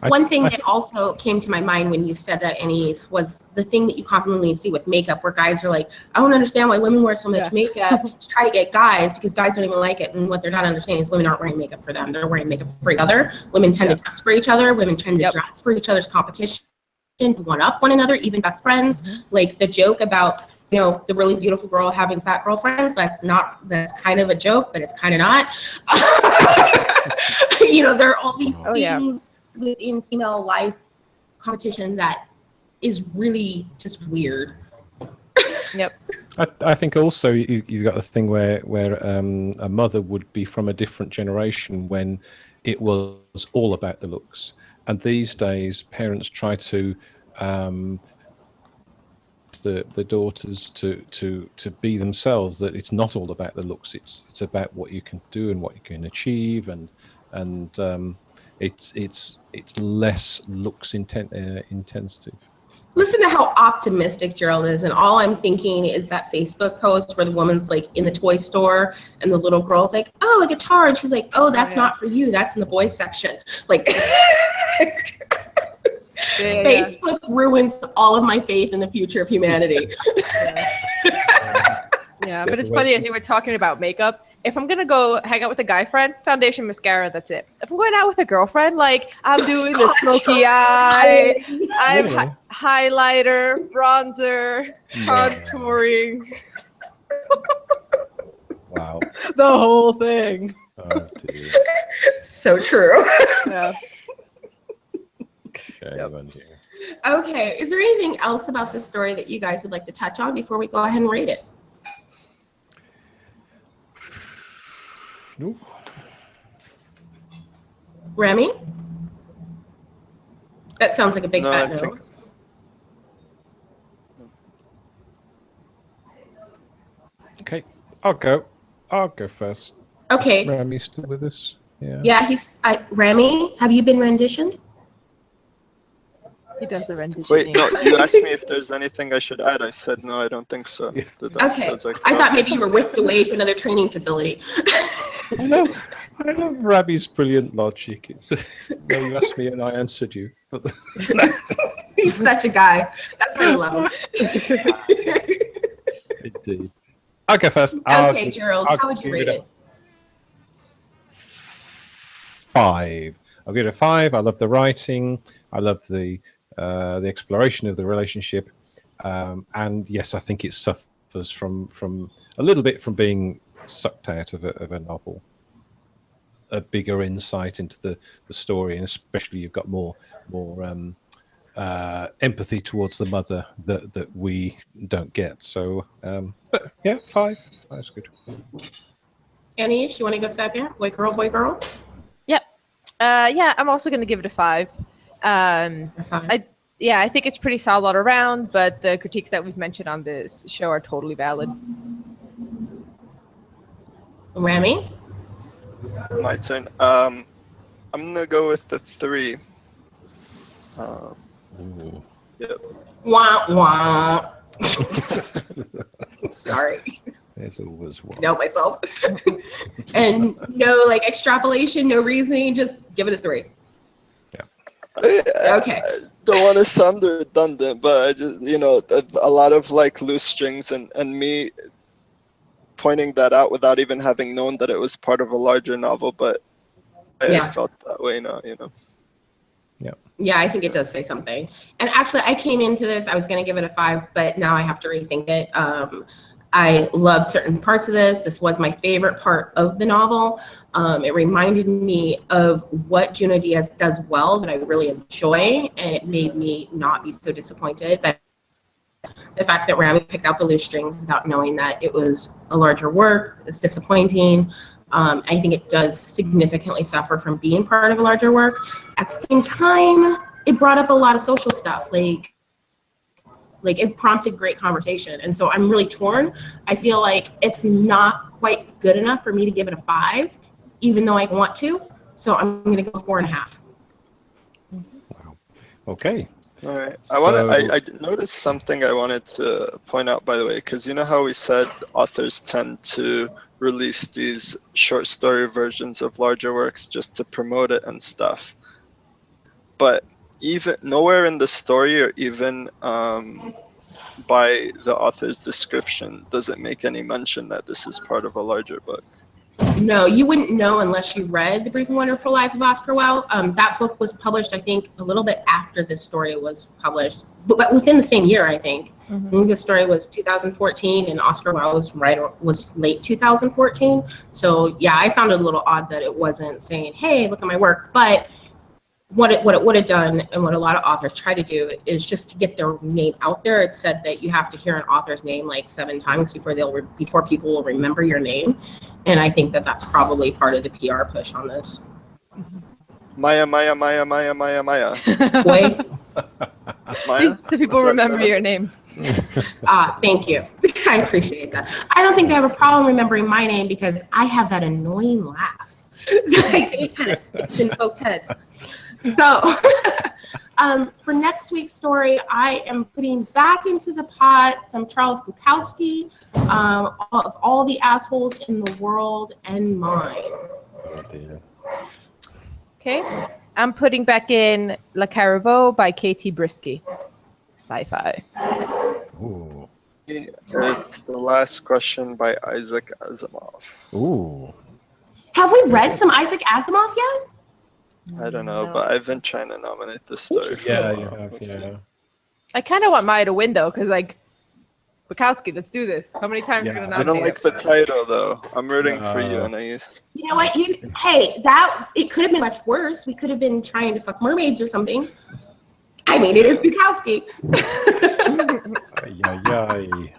[SPEAKER 1] One thing that also came to my mind when you said that, Anais, was the thing that you commonly see with makeup, where guys are like, I don't understand why women wear so much makeup to try to get guys, because guys don't even like it. And what they're not understanding is women aren't wearing makeup for them. They're wearing makeup for each other. Women tend to dress for each other. Women tend to dress for each other's competition, to one up one another, even best friends. Like the joke about, you know, the really beautiful girl having fat girlfriends, that's kind of a joke, but it's kind of not. You know, there are all these things within female life competition that is really just weird.
[SPEAKER 3] Yep.
[SPEAKER 2] I think also you got the thing where a mother would be from a different generation when it was all about the looks, and these days parents try to the daughters to be themselves, that it's not all about the looks, it's about what you can do and what you can achieve, and it's less looks intensive.
[SPEAKER 1] Listen to how optimistic Gerald is, and all I'm thinking is that Facebook post where the woman's like in the toy store and the little girl's like, oh, a guitar, and she's like, oh, that's not for you, that's in the boys section. Like Facebook ruins all of my faith in the future of humanity.
[SPEAKER 3] Yeah, but it's funny, as you were talking about makeup, if I'm going to go hang out with a guy friend, foundation, mascara, that's it. If I'm going out with a girlfriend, like, I'm doing the smoky eye, I have highlighter, bronzer, contouring.
[SPEAKER 2] Wow.
[SPEAKER 3] The whole thing.
[SPEAKER 2] Oh, dear.
[SPEAKER 1] So true.
[SPEAKER 3] Yeah.
[SPEAKER 1] Okay, is there anything else about this story that you guys would like to touch on before we go ahead and rate it?
[SPEAKER 2] Nope.
[SPEAKER 1] Remy? That sounds like a big fat no.
[SPEAKER 2] Okay, I'll go first.
[SPEAKER 1] Okay.
[SPEAKER 2] Is Remy still with us? Yeah.
[SPEAKER 1] Yeah, Remy, have you been renditioned?
[SPEAKER 3] He does the rendition.
[SPEAKER 4] Wait, no, you asked me if there's anything I should add. I said, no, I don't think so.
[SPEAKER 1] Okay, I thought maybe you were whisked away to another training facility.
[SPEAKER 2] I love Rabbi's brilliant logic. No, you asked me and I answered you. But
[SPEAKER 1] He's such a guy. That's why I love him.
[SPEAKER 2] Indeed. I'll go first.
[SPEAKER 1] Okay, Gerald, how would you rate it?
[SPEAKER 2] 5. I'll give it a 5. I love the writing. I love the exploration of the relationship, and yes, I think it suffers from a little bit from being sucked out of a novel. A bigger insight into the story, and especially you've got more empathy towards the mother that we don't get. So, but yeah, 5. That's good.
[SPEAKER 1] Annie, you want to go second? Boy, girl, boy, girl.
[SPEAKER 3] Yep. Yeah, I'm also going to give it a 5. Yeah, I think it's pretty solid all around, but the critiques that we've mentioned on this show are totally valid.
[SPEAKER 1] Rami?
[SPEAKER 4] My turn. I'm gonna go with the 3.
[SPEAKER 2] Ooh.
[SPEAKER 4] Yep.
[SPEAKER 1] Wah, wah. Sorry.
[SPEAKER 2] There's always one.
[SPEAKER 1] Know myself. And no like extrapolation, no reasoning, just give it a 3. Okay.
[SPEAKER 4] I don't want to sound redundant, but I just, a lot of like loose strings and me pointing that out without even having known that it was part of a larger novel, but I felt that way now,
[SPEAKER 1] Yeah, I think it does say something. And actually, I came into this, I was going to give it a 5, but now I have to rethink it. I loved certain parts of this. This was my favorite part of the novel. It reminded me of what Junot Diaz does well that I really enjoy, and it made me not be so disappointed. But the fact that Rami picked out the loose strings without knowing that it was a larger work is disappointing. I think it does significantly suffer from being part of a larger work. At the same time, it brought up a lot of social stuff, like it prompted great conversation. And so I'm really torn. I feel like it's not quite good enough for me to give it a 5, even though I want to. So I'm going to go 4.5.
[SPEAKER 2] Wow. Okay.
[SPEAKER 4] All right.
[SPEAKER 2] So-
[SPEAKER 4] I noticed something I wanted to point out, by the way, because you know how we said authors tend to release these short story versions of larger works just to promote it and stuff. But even nowhere in the story or even by the author's description does it make any mention that this is part of a larger book.
[SPEAKER 1] No, you wouldn't know unless you read The Brief and Wonderful Life of Oscar Wilde. That book was published, I think, a little bit after this story was published, but within the same year, I think. I think the story was 2014, and Oscar Wilde was late 2014. So yeah, I found it a little odd that it wasn't saying, "Hey, look at my work." But what it would have done, and what a lot of authors try to do, is just to get their name out there. It said that you have to hear an author's name like 7 times before people will remember your name, and I think that that's probably part of the PR push on this.
[SPEAKER 4] Maya.
[SPEAKER 1] Wait,
[SPEAKER 4] Maya?
[SPEAKER 3] So people
[SPEAKER 4] What's that
[SPEAKER 3] remember
[SPEAKER 4] say?
[SPEAKER 3] your name.
[SPEAKER 1] thank you. I appreciate that. I don't think they have a problem remembering my name because I have that annoying laugh. So I think it kind of sticks in folks' heads. So for next week's story, I am putting back into the pot some Charles Bukowski, of All the Assholes in the World and Mine.
[SPEAKER 2] Oh dear.
[SPEAKER 3] Okay. I'm putting back in La Caraveau by Katie Brisky. Sci-fi.
[SPEAKER 2] Ooh.
[SPEAKER 4] It's The Last Question by Isaac Asimov.
[SPEAKER 2] Ooh.
[SPEAKER 1] Have we read some Isaac Asimov yet?
[SPEAKER 4] I don't know,
[SPEAKER 3] No.
[SPEAKER 4] but I've been trying to nominate this story for
[SPEAKER 2] Yeah,
[SPEAKER 4] a
[SPEAKER 2] you
[SPEAKER 4] while.
[SPEAKER 2] have. Yeah.
[SPEAKER 3] I kind of want Maya to win though, because like, Bukowski, let's do this. How many times are
[SPEAKER 2] Yeah.
[SPEAKER 3] we gonna
[SPEAKER 4] I don't
[SPEAKER 3] nominate
[SPEAKER 4] like the title though. I'm rooting for you,
[SPEAKER 2] No.
[SPEAKER 4] Anais.
[SPEAKER 1] You know what? Hey, that it could have been much worse. We could have been trying to fuck mermaids or something. I mean, it is Bukowski.
[SPEAKER 2] Ay, ay, ay.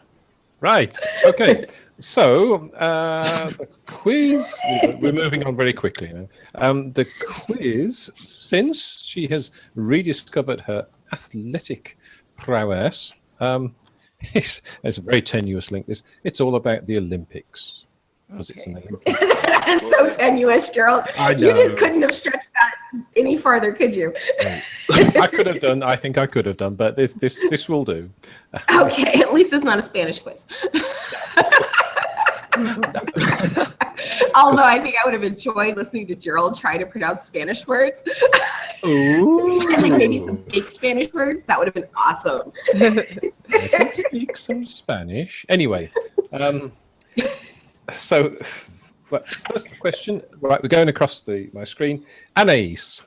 [SPEAKER 2] Right. Okay. So the quiz. We're moving on very quickly now. The quiz, since she has rediscovered her athletic prowess, it's a very tenuous link. It's all about the Olympics. Because it's an Olympic.
[SPEAKER 1] That is so tenuous, Gerald.
[SPEAKER 2] I
[SPEAKER 1] You just
[SPEAKER 2] know.
[SPEAKER 1] couldn't have stretched that any farther, could you?
[SPEAKER 2] Right. I could have done. I think I could have done, but this will do.
[SPEAKER 1] Okay, at least it's not a Spanish quiz. Although I think I would have enjoyed listening to Gerald try to pronounce Spanish words.
[SPEAKER 2] Ooh.
[SPEAKER 1] And like maybe some fake Spanish words. That would have been awesome.
[SPEAKER 2] I can speak some Spanish. Anyway, so first question. Right, we're going across my screen. Anais,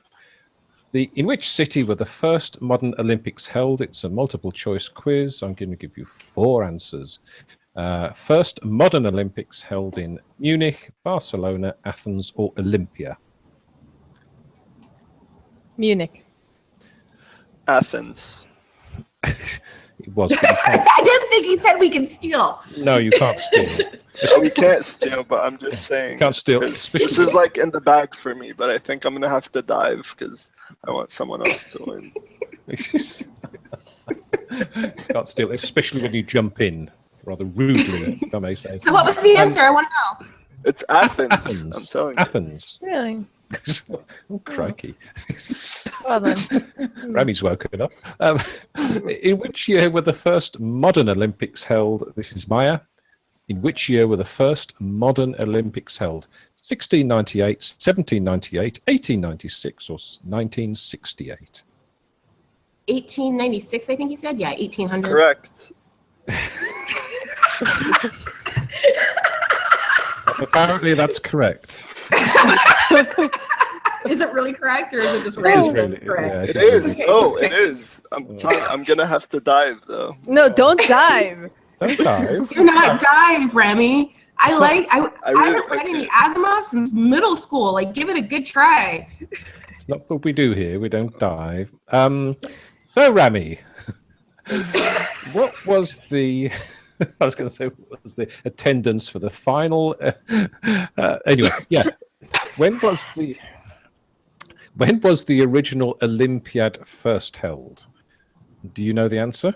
[SPEAKER 2] in which city were the first modern Olympics held? It's a multiple choice quiz. I'm going to give you 4 answers. First modern Olympics held in Munich, Barcelona, Athens, or Olympia?
[SPEAKER 3] Munich.
[SPEAKER 4] Athens.
[SPEAKER 2] It was. But you can't,
[SPEAKER 1] I didn't think he said we can steal.
[SPEAKER 2] no, you can't steal.
[SPEAKER 4] We can't steal, but I'm just saying.
[SPEAKER 2] Can't steal.
[SPEAKER 4] 'cause This is like in the bag for me, but I think I'm gonna have to dive because I want someone else to win.
[SPEAKER 2] Can't steal it, especially when you jump in rather rudely, if I may say.
[SPEAKER 1] So what was the answer? I want to know.
[SPEAKER 4] It's Athens. I'm telling you.
[SPEAKER 2] Athens.
[SPEAKER 3] Really?
[SPEAKER 2] Oh, crikey.
[SPEAKER 3] Well then.
[SPEAKER 2] Rami's woken up. In which year were the first modern Olympics held? This is Maya. In which year were the first modern Olympics held? 1698, 1798, 1896, or 1968?
[SPEAKER 1] 1896, I think you said. Yeah, 1800.
[SPEAKER 4] Correct.
[SPEAKER 2] Apparently, that's correct.
[SPEAKER 1] Is it really correct, or is it just random?
[SPEAKER 2] really-
[SPEAKER 1] correct.
[SPEAKER 2] yeah,
[SPEAKER 4] It is.
[SPEAKER 1] Okay.
[SPEAKER 4] Oh, it is. I'm gonna have to dive though.
[SPEAKER 3] No, don't dive.
[SPEAKER 2] Don't dive.
[SPEAKER 1] Do not dive, Remy. I
[SPEAKER 4] really
[SPEAKER 1] haven't read
[SPEAKER 4] like
[SPEAKER 1] any
[SPEAKER 4] it.
[SPEAKER 1] Asimov since middle school. Like, give it a good try.
[SPEAKER 2] It's not what we do here. We don't dive. So, Rami, what was the... I was going to say, what was the attendance for the final? Anyway, yeah. When was the original Olympiad first held? Do you know the answer?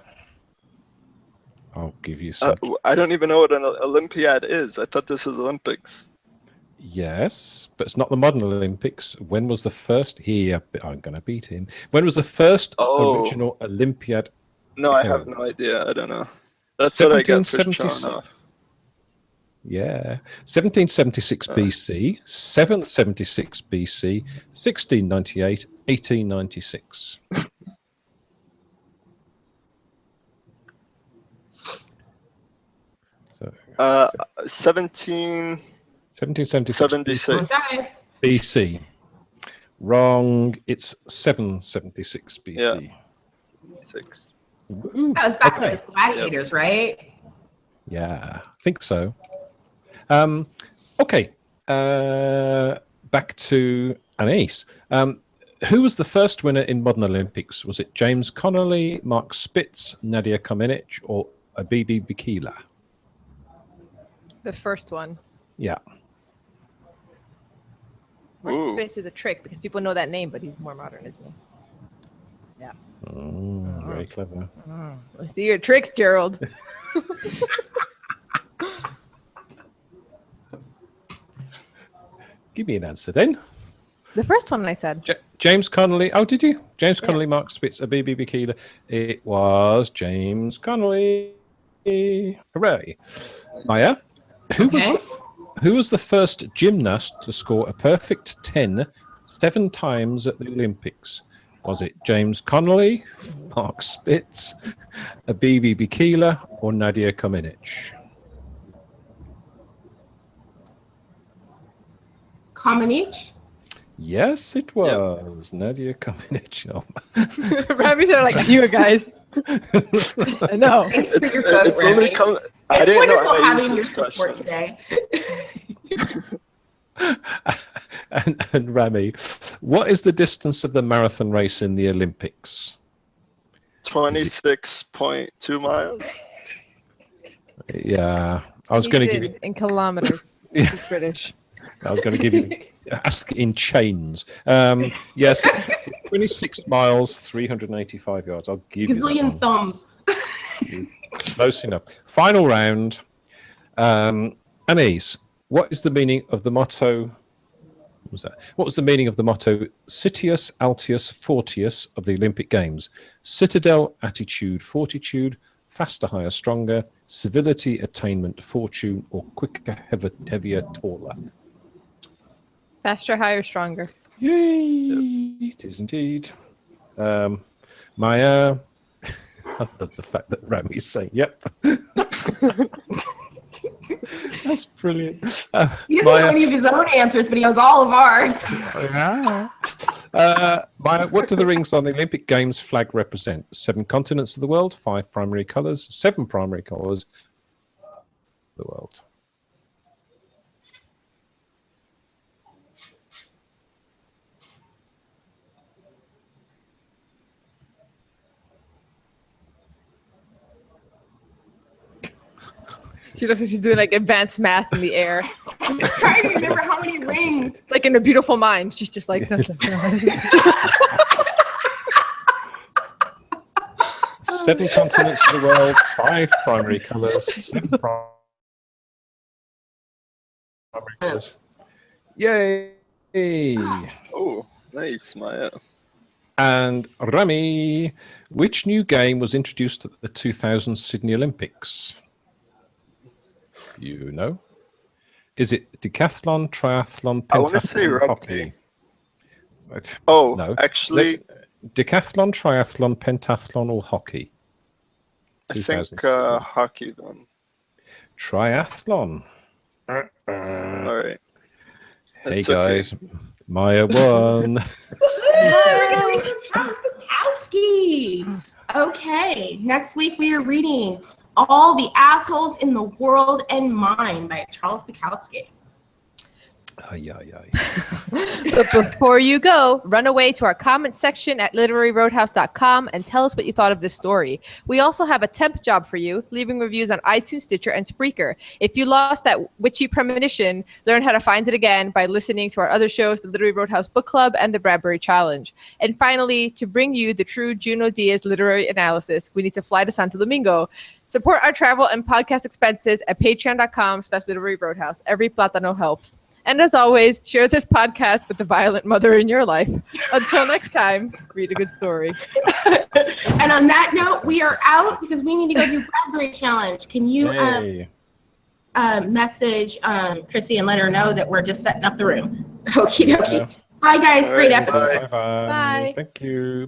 [SPEAKER 2] I'll give you some.
[SPEAKER 4] I don't even know what an Olympiad is. I thought this was Olympics.
[SPEAKER 2] Yes, but it's not the modern Olympics. When was the first? Here, I'm going to beat him. When was the first original Olympiad?
[SPEAKER 4] No, I have no idea. I don't know. That's what I get for showing off.
[SPEAKER 2] Yeah, 1776 BC, 776 BC, 1698, 1896. So, 1776
[SPEAKER 4] 76.
[SPEAKER 2] BC. Wrong. It's 776 BC.
[SPEAKER 4] Yeah. 6.
[SPEAKER 2] Ooh,
[SPEAKER 1] That was back when
[SPEAKER 2] okay.
[SPEAKER 1] it was gladiators, right?
[SPEAKER 2] Yeah, I think so. Okay. Back to Anais. Who was the first winner in modern Olympics? Was it James Connolly, Mark Spitz, Nadia Comaneci, or Abibi Bikila?
[SPEAKER 3] The first one.
[SPEAKER 2] Yeah.
[SPEAKER 3] Mark
[SPEAKER 4] Ooh.
[SPEAKER 3] Spitz is a trick because people know that name, but he's more modern, isn't he? Yeah.
[SPEAKER 2] Very clever.
[SPEAKER 3] I see your tricks, Gerald.
[SPEAKER 2] Give me an answer then.
[SPEAKER 3] The first one I said.
[SPEAKER 2] James Connolly. Oh, did you? James Connolly, Mark Spitz, Abibi Bikila. It was James Connolly. Hooray. Maya, who was the first gymnast to score a perfect 10 7 times at the Olympics? Was it James Connolly, Mark Spitz, Abibi Bikila, or Nadia Comaneci?
[SPEAKER 1] Comaneci?
[SPEAKER 2] Yes, it was Nadia Comaneci. Oh,
[SPEAKER 3] Rami's are like, you guys. I know.
[SPEAKER 1] Thanks for your book,
[SPEAKER 4] It's only
[SPEAKER 1] Remy.
[SPEAKER 4] come. I
[SPEAKER 1] It's
[SPEAKER 4] didn't know
[SPEAKER 1] wonderful
[SPEAKER 4] how to use
[SPEAKER 1] having your
[SPEAKER 4] this
[SPEAKER 1] support
[SPEAKER 4] question.
[SPEAKER 1] today.
[SPEAKER 2] and Rami, what is the distance of the marathon race in the Olympics?
[SPEAKER 4] 26.2 miles.
[SPEAKER 2] Yeah, I was going to give you.
[SPEAKER 3] in kilometers. He's British.
[SPEAKER 2] I was going to give you. Ask in chains. Yes, it's 26 miles, 385 yards. I'll give you.
[SPEAKER 1] Gazillion thumbs.
[SPEAKER 2] Close enough. Final round. Anais, what is the meaning of the motto? What was that? What was the meaning of the motto Citius Altius Fortius of the Olympic Games? Citadel, attitude, fortitude, faster, higher, stronger, civility, attainment, fortune, or quicker, heavier, taller?
[SPEAKER 3] Faster, higher, stronger.
[SPEAKER 2] Yay! It is indeed. Maya, I love the fact that Rami's saying, yep. That's brilliant.
[SPEAKER 1] He doesn't know any of his own answers, but he knows all of ours.
[SPEAKER 2] Maya, what do the rings on the Olympic Games flag represent? 7 continents of the world, 5 primary colours, 7 primary colours of the world.
[SPEAKER 3] She's doing like advanced math in the air.
[SPEAKER 1] I'm trying to remember how many rings.
[SPEAKER 3] Like in A Beautiful Mind. She's just like,
[SPEAKER 2] 7 continents of the world, 5 primary colours, 7 primary colours. Yay!
[SPEAKER 4] Oh, nice, Maya.
[SPEAKER 2] And Rami, which new game was introduced at the 2000 Sydney Olympics? You know? Is it decathlon, triathlon,
[SPEAKER 4] I want to say
[SPEAKER 2] pentathlon,
[SPEAKER 4] rugby.
[SPEAKER 2] hockey?
[SPEAKER 4] Oh,
[SPEAKER 2] No.
[SPEAKER 4] actually,
[SPEAKER 2] Decathlon, triathlon, pentathlon, or hockey?
[SPEAKER 4] I think
[SPEAKER 2] 2000.
[SPEAKER 4] hockey then.
[SPEAKER 2] Triathlon.
[SPEAKER 4] All right.
[SPEAKER 2] Hey
[SPEAKER 4] It's okay.
[SPEAKER 2] guys, Maya won.
[SPEAKER 1] Charles Bukowski. Okay, next week we are reading All the Assholes in the World and Mine by Charles Bukowski.
[SPEAKER 2] Ay, ay, ay.
[SPEAKER 3] But before you go, run away to our comment section at literaryroadhouse.com and tell us what you thought of this story. We also have a temp job for you, leaving reviews on iTunes, Stitcher, and Spreaker. If you lost that witchy premonition, learn how to find it again by listening to our other shows, the Literary Roadhouse Book Club and the Bradbury Challenge. And finally, to bring you the true Junot Diaz literary analysis, we need to fly to Santo Domingo. Support our travel and podcast expenses at patreon.com/literaryroadhouse. Every plátano helps. And as always, share this podcast with the violent mother in your life. Until next time, read a good story.
[SPEAKER 1] And on that note, we are out because we need to go do Bradbury Challenge. Can you
[SPEAKER 2] Yay.
[SPEAKER 1] message Chrissy and let her know that we're just setting up the room? Okie dokie.
[SPEAKER 2] Yeah.
[SPEAKER 1] Bye, guys. Great
[SPEAKER 4] All right,
[SPEAKER 1] episode.
[SPEAKER 4] bye.
[SPEAKER 2] Bye-bye.
[SPEAKER 3] Bye.
[SPEAKER 2] Thank you.